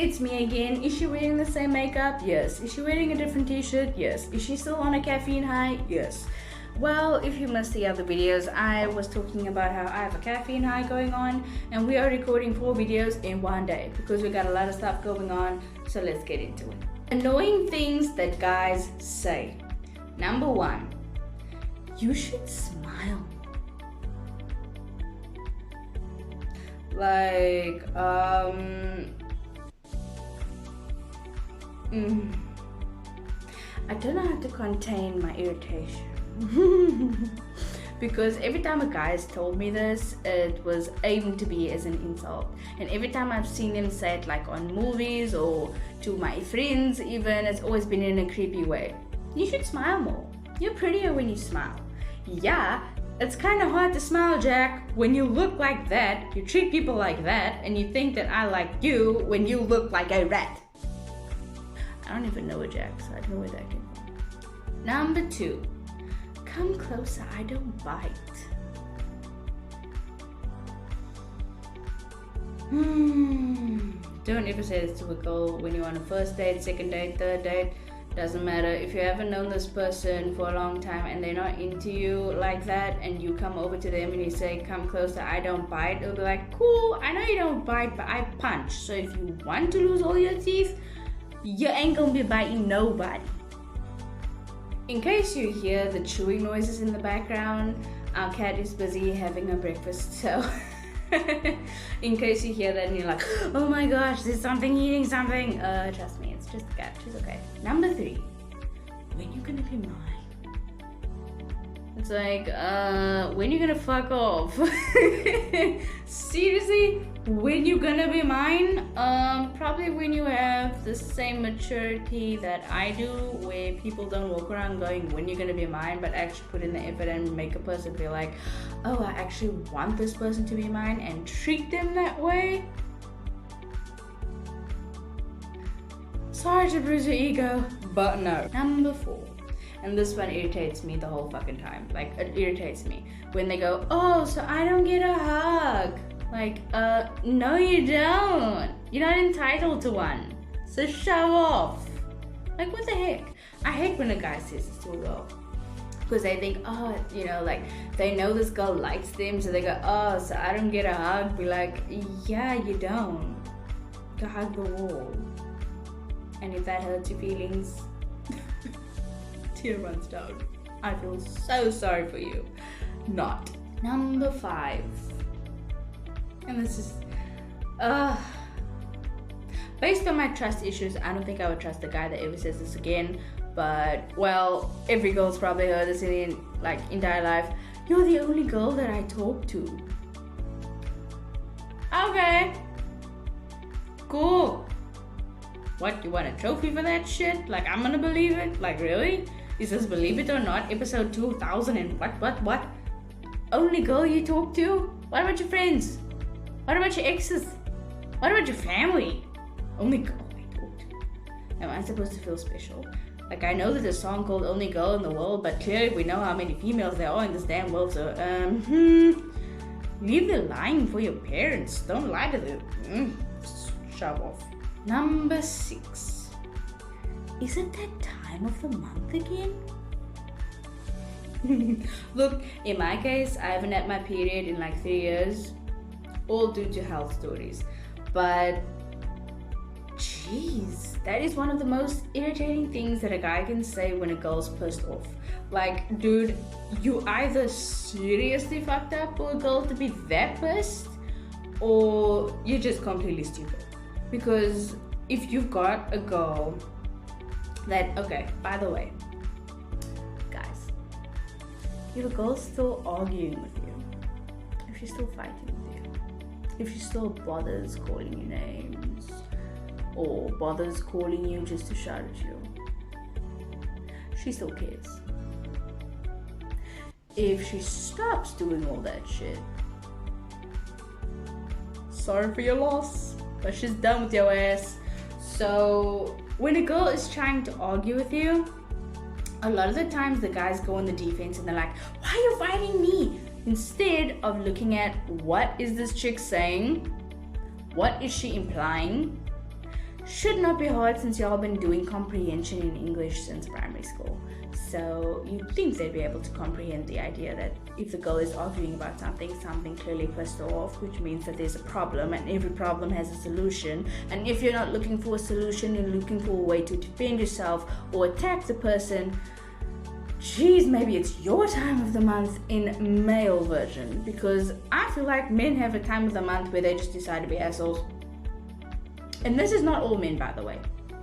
it's me again. Is she wearing the same makeup? Yes. Is she wearing a different t-shirt? Yes. Is she still on a caffeine high? Yes. Well, if you missed the other videos, I was talking about how I have a caffeine high going on, and we are recording 4 videos in one day because we got a lot of stuff going on. So let's get into it. Annoying things that guys say. Number 1, you should smile. Like, I don't know how to contain my irritation. Because every time a guy has told me this, it was aimed to be as an insult. And every time I've seen him say it, like on movies or to my friends even, it's always been in a creepy way. You should smile more. You're prettier when you smile. Yeah, it's kind of hard to smile, Jack. When you look like that, you treat people like that, and you think that I like you when you look like a rat. I don't even know a Jack, so I don't know where that came from. Number 2, come closer, I don't bite. Don't ever say this to a girl when you're on a first date, second date, third date. Doesn't matter. If you haven't known this person for a long time and they're not into you like that, and you come over to them and you say, come closer, I don't bite, they'll be like, cool, I know you don't bite, but I punch. So if you want to lose all your teeth, you ain't gonna be biting nobody. In case you hear the chewing noises in the background, our cat is busy having her breakfast, so in case you hear that and you're like, oh my gosh, there's something eating something, trust me, it's just the cat, she's okay. Number 3, when you gonna be mine? It's like, when you gonna fuck off? Seriously? When you gonna be mine? Probably when you have the same maturity that I do, where people don't walk around going, when you gonna be mine, but actually put in the effort and make a person feel like, oh, I actually want this person to be mine, and treat them that way. Sorry to bruise your ego, but no. Number 4. And this one irritates me the whole fucking time. Like, it irritates me when they go, oh, so I don't get a hug. Like, no you don't. You're not entitled to one. So show off. Like, what the heck? I hate when a guy says this to a girl. Because they think, oh, you know, like, they know this girl likes them, so they go, oh, so I don't get a hug. Be like, yeah, you don't. Go hug the wall. And if that hurts your feelings, tear runs down. I feel so sorry for you. Not. Number 5. And this is, based on my trust issues, I don't think I would trust a guy that ever says this again. But, well, every girl's probably heard this in like entire life. You're the only girl that I talk to. Okay. Cool. What, you want a trophy for that shit? Like, I'm gonna believe it? Like, really? Is this Believe It or Not, episode 2000 and what? Only girl you talk to? What about your friends? What about your exes? What about your family? Only girl I talk to. Am I supposed to feel special? Like, I know there's a song called Only Girl in the World, but clearly we know how many females there are in this damn world, so, leave the lying for your parents. Don't lie to them. Shove off. Number 6. Is it that time of the month again? Look, in my case, I haven't had my period in like 3 years, all due to health stories. But, jeez, that is one of the most irritating things that a guy can say when a girl's pissed off. Like, dude, you either seriously fucked up for a girl to be that pissed, or you're just completely stupid. Because if you've got a girl that, okay, by the way, guys, if a girl's still arguing with you, if she's still fighting with you, if she still bothers calling you names, or bothers calling you just to shout at you, she still cares. If she stops doing all that shit, sorry for your loss, but she's done with your ass. So when a girl is trying to argue with you, a lot of the times the guys go on the defense and they're like, why are you fighting me? Instead of looking at what is this chick saying, what is she implying, should not be hard since y'all been doing comprehension in English since primary school. So you'd think they'd be able to comprehend the idea that if the girl is arguing about something clearly pissed her off, which means that there's a problem, and every problem has a solution. And if you're not looking for a solution, you're looking for a way to defend yourself or attack the person. Geez, maybe it's your time of the month in male version, because I feel like men have a time of the month where they just decide to be assholes. And this is not all men, by the way.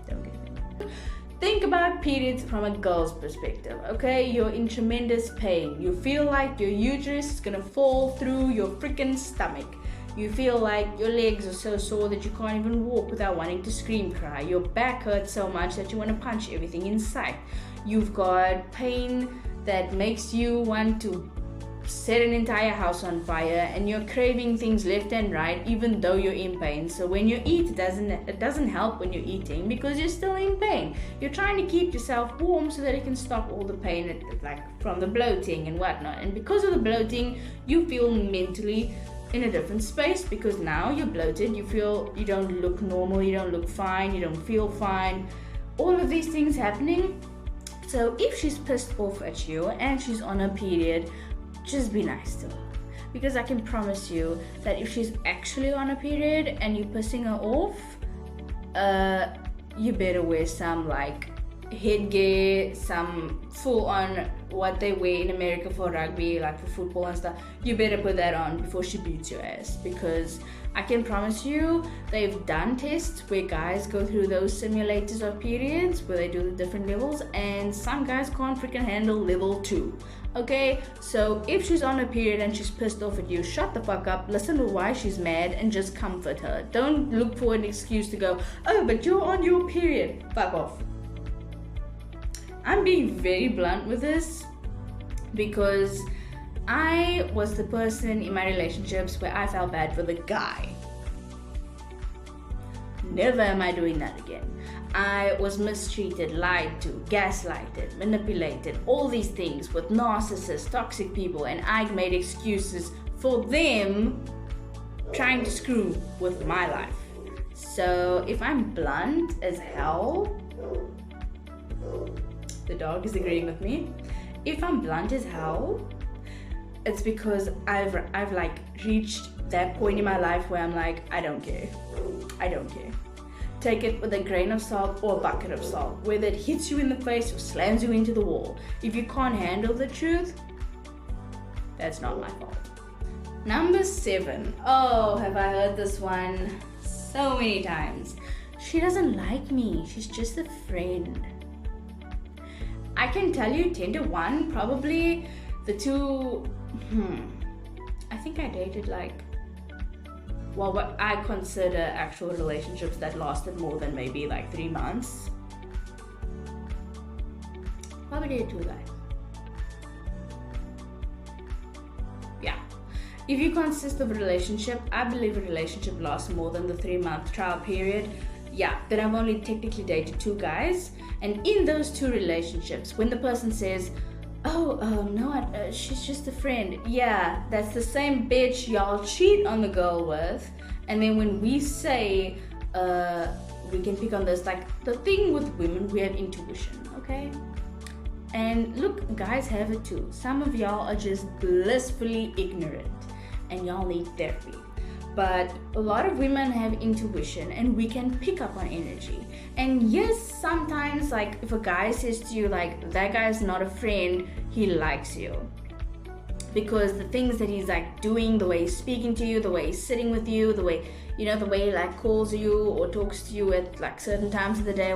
Don't get me. Think about periods from a girl's perspective, okay? You're in tremendous pain. You feel like your uterus is gonna fall through your freaking stomach. You feel like your legs are so sore that you can't even walk without wanting to scream cry. Your back hurts so much that you want to punch everything in sight. You've got pain that makes you want to set an entire house on fire, and you're craving things left and right even though you're in pain. So when you eat, it doesn't help when you're eating because you're still in pain. You're trying to keep yourself warm so that it can stop all the pain like from the bloating and whatnot. And because of the bloating, you feel mentally in a different space because now you're bloated. You don't look normal, you don't look fine, you don't feel fine. All of these things happening. So if she's pissed off at you and she's on her period, just be nice to her, because I can promise you that if she's actually on a period and you're pissing her off, you better wear some like headgear, some full on what they wear in America for rugby, like for football and stuff. You better put that on before she beats your ass, because I can promise you they've done tests where guys go through those simulators of periods where they do the different levels, and some guys can't freaking handle level 2. Okay, so if she's on a period and she's pissed off at you, shut the fuck up, listen to why she's mad and just comfort her. Don't look for an excuse to go, oh, but you're on your period. Fuck off. I'm being very blunt with this because I was the person in my relationships where I felt bad for the guy. Never am I doing that again. I was mistreated, lied to, gaslighted, manipulated, all these things with narcissists, toxic people, and I made excuses for them trying to screw with my life. So if I'm blunt as hell, the dog is agreeing with me. If I'm blunt as hell, it's because I've like reached that point in my life where I'm like, I don't care. Take it with a grain of salt or a bucket of salt, whether it hits you in the face or slams you into the wall. If you can't handle the truth, that's not my fault. Number 7. Oh, have I heard this one so many times. She doesn't like me. She's just a friend. I can tell you 10 to 1, probably the two, I think I dated what I consider actual relationships that lasted more than maybe 3 months. Probably dated 2 guys. Yeah. If you consist of a relationship, I believe a relationship lasts more than the 3-month trial period. Yeah, then I've only technically dated 2 guys. And in those 2 relationships, when the person says, no, she's just a friend. Yeah, that's the same bitch y'all cheat on the girl with. And then when we say, we can pick on this, the thing with women, we have intuition, okay? And look, guys have it too. Some of y'all are just blissfully ignorant and y'all need therapy. But a lot of women have intuition and we can pick up on energy. And yes, sometimes if a guy says to you that guy's not a friend, he likes you. Because the things that he's doing, the way he's speaking to you, the way he's sitting with you, the way he calls you or talks to you at certain times of the day,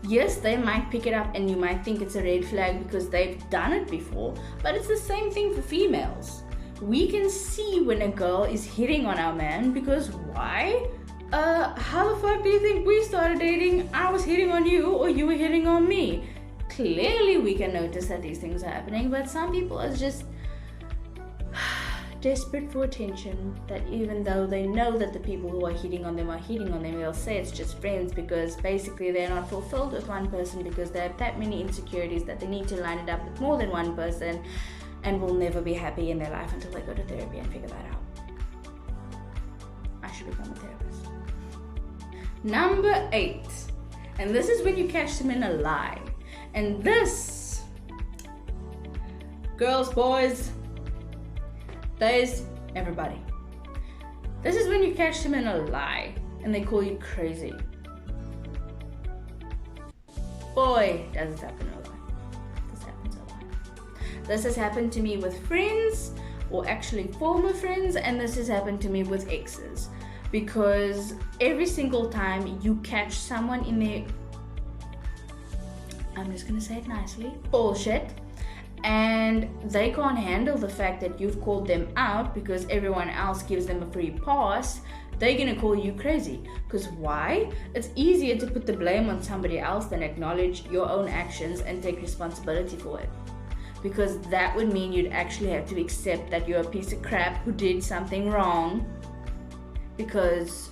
yes, they might pick it up and you might think it's a red flag because they've done it before. But it's the same thing for females. We can see when a girl is hitting on our man because why? How the fuck do you think we started dating? I was hitting on you or you were hitting on me. Clearly we can notice that these things are happening, but some people are just desperate for attention, that even though they know that the people who are hitting on them, they'll say it's just friends because basically they're not fulfilled with one person because they have that many insecurities that they need to line it up with more than one person and will never be happy in their life until they go to therapy and figure that out. I should become a therapist. Number 8. And this is when you catch them in a lie. And this, girls, boys, everybody. This is when you catch them in a lie and they call you crazy. Boy, does this happen a lot. This happens a lot. This has happened to me with friends, or actually former friends, and this has happened to me with exes. Because every single time you catch someone in their, I'm just gonna say it nicely, bullshit, and they can't handle the fact that you've called them out because everyone else gives them a free pass, they're gonna call you crazy. Because why? It's easier to put the blame on somebody else than acknowledge your own actions and take responsibility for it. Because that would mean you'd actually have to accept that you're a piece of crap who did something wrong. Because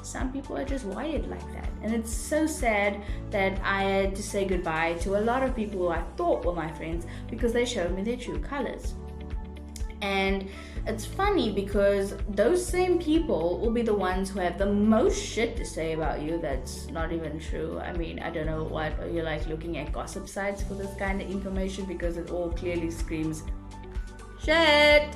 some people are just wired like that. And it's so sad that I had to say goodbye to a lot of people who I thought were my friends because they showed me their true colors. And it's funny because those same people will be the ones who have the most shit to say about you that's not even true. I mean, I don't know what, you're like looking at gossip sites for this kind of information because it all clearly screams shit.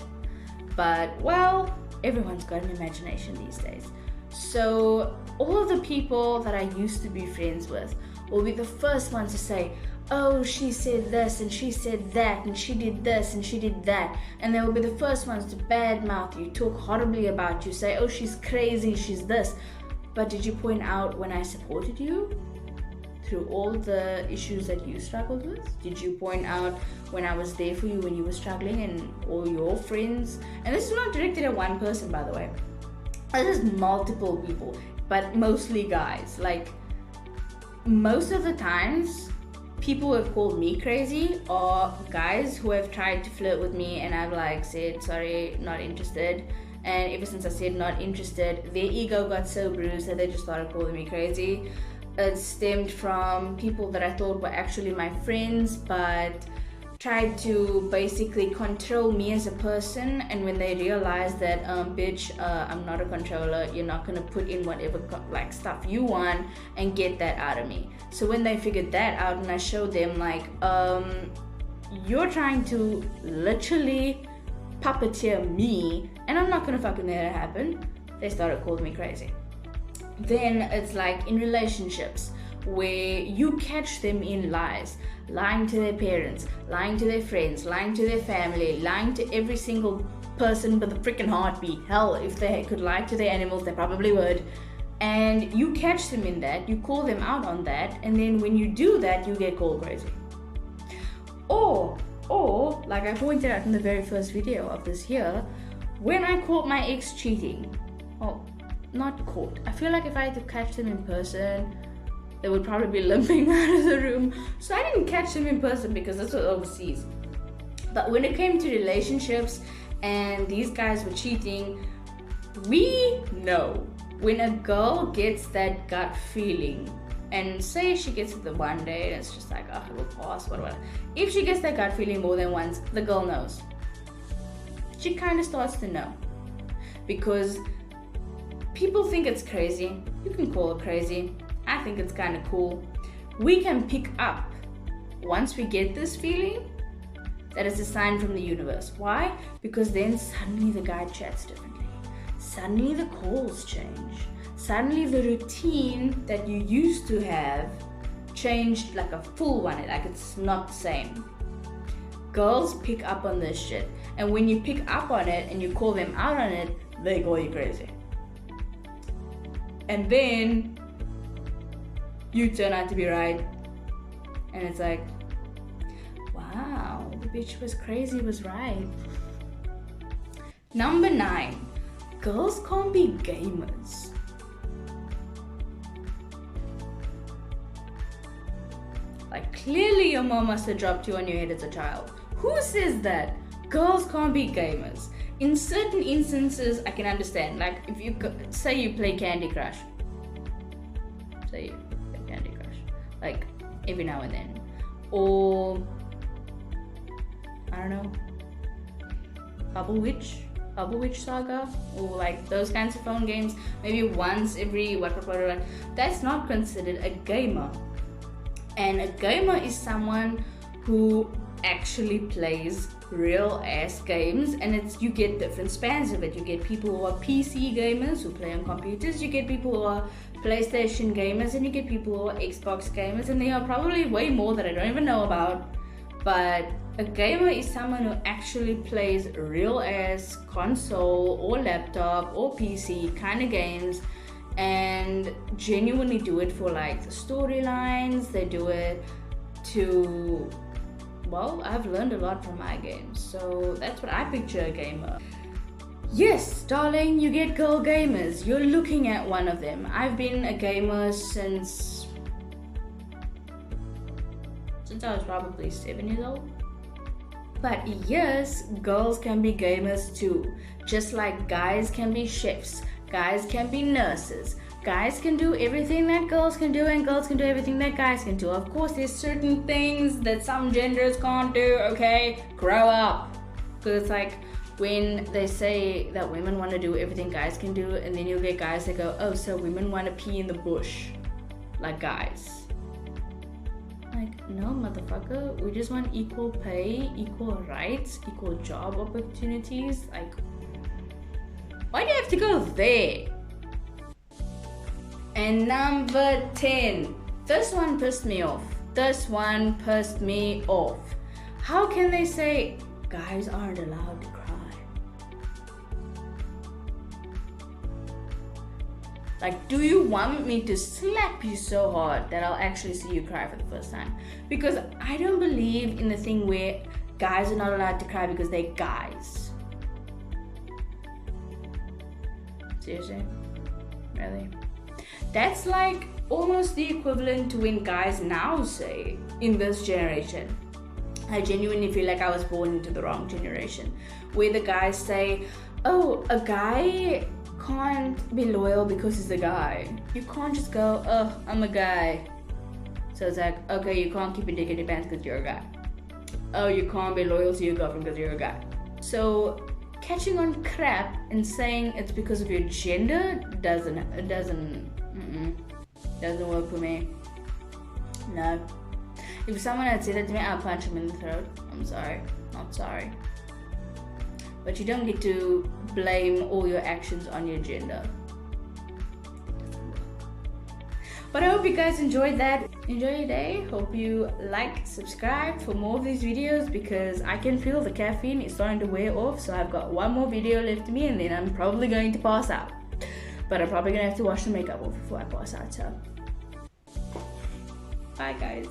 But, well, everyone's got an imagination these days. So all of the people that I used to be friends with will be the first ones to say, oh, she said this and she said that and she did this and she did that. And they will be the first ones to badmouth you, talk horribly about you, say, oh, she's crazy, she's this. But did you point out when I supported you through all the issues that you struggled with? Did you point out when I was there for you when you were struggling and all your friends? And this is not directed at one person, by the way. This is multiple people, but mostly guys. Like, most of the times, people who have called me crazy are guys who have tried to flirt with me and I've like said, sorry, not interested. And ever since I said not interested, their ego got so bruised that they just started calling me crazy. It stemmed from people that I thought were actually my friends, but tried to basically control me as a person. And when they realized that, bitch, I'm not a controller, you're not gonna put in whatever like stuff you want and get that out of me. So when they figured that out and I showed them like, you're trying to literally puppeteer me and I'm not gonna fucking let it happen, they started calling me crazy. Then it's like in relationships where you catch them in lies, lying to their parents, lying to their friends, lying to their family, lying to every single person with a freaking heartbeat. Hell, if they could lie to their animals, they probably would. And you catch them in that, you call them out on that, and then when you do that, you get called crazy. Or like I pointed out in the very first video of this here, when I caught my ex cheating, well, not caught. I feel like if I had to catch them in person, they would probably be limping out of the room. So I didn't catch them in person because this was overseas. But when it came to relationships and these guys were cheating, we know when a girl gets that gut feeling, and say she gets it the one day and it's just like, oh, it will pass, whatever. If she gets that gut feeling more than once, the girl knows. She kind of starts to know. Because people think it's crazy. You can call it crazy. I think it's kind of cool. We can pick up, once we get this feeling, that it's a sign from the universe. Why? Because then suddenly the guy chats differently. Suddenly the calls change. Suddenly the routine that you used to have changed like a full one. Like it's not the same. Girls pick up on this shit. And when you pick up on it and you call them out on it, they call you crazy. And then you turn out to be right. And it's like, wow, the bitch was crazy, was right. Number 9, girls can't be gamers. Like clearly your mom must have dropped you on your head as a child. Who says that? Girls can't be gamers. In certain instances, I can understand. Like if you say you play Candy Crush. Say you play Candy Crush. Like every now and then. Or, I don't know, Bubble Witch. Bubble Witch Saga, or like those kinds of phone games, maybe once every whatever, that's not considered a gamer. And a gamer is someone who actually plays real ass games, and you get different spans of it. You get people who are PC gamers who play on computers, you get people who are PlayStation gamers, and you get people who are Xbox gamers, and there are probably way more that I don't even know about. But a gamer is someone who actually plays real ass console or laptop or PC kind of games, and genuinely do it for like the storylines. They do it to, well, I've learned a lot from my games, so that's what I picture a gamer. Yes, darling, you get girl gamers. You're looking at one of them. I've been a gamer since I was probably 7 years old. But yes, girls can be gamers too. Just like guys can be chefs, guys can be nurses, guys can do everything that girls can do, and girls can do everything that guys can do. Of course, there's certain things that some genders can't do, okay? Grow up. Because it's like when they say that women want to do everything guys can do, and then you'll get guys that go, oh, so women want to pee in the bush like guys. Like, no, motherfucker, we just want equal pay, equal rights, equal job opportunities. Like, why do you have to go there? And number 10. This one pissed me off. How can they say guys aren't allowed to cry? Like, do you want me to slap you so hard that I'll actually see you cry for the first time? Because I don't believe in the thing where guys are not allowed to cry because they're guys. Seriously? Really? That's like almost the equivalent to when guys now say, in this generation, I genuinely feel like I was born into the wrong generation, where the guys say, oh, a guy can't be loyal because he's a guy. You can't just go, oh, I'm a guy. So it's like, okay, you can't keep a dick in your pants because you're a guy. Oh, you can't be loyal to your girlfriend because you're a guy. So catching on crap and saying it's because of your gender doesn't work for me. No. If someone had said that to me, I'll punch him in the throat. I'm sorry. Not sorry. But you don't get to blame all your actions on your gender. But I hope you guys enjoyed that. Enjoy your day. Hope you like, subscribe for more of these videos, because I can feel the caffeine is starting to wear off. So I've got one more video left to me, and then I'm probably going to pass out. But I'm probably going to have to wash the makeup off before I pass out. So bye guys.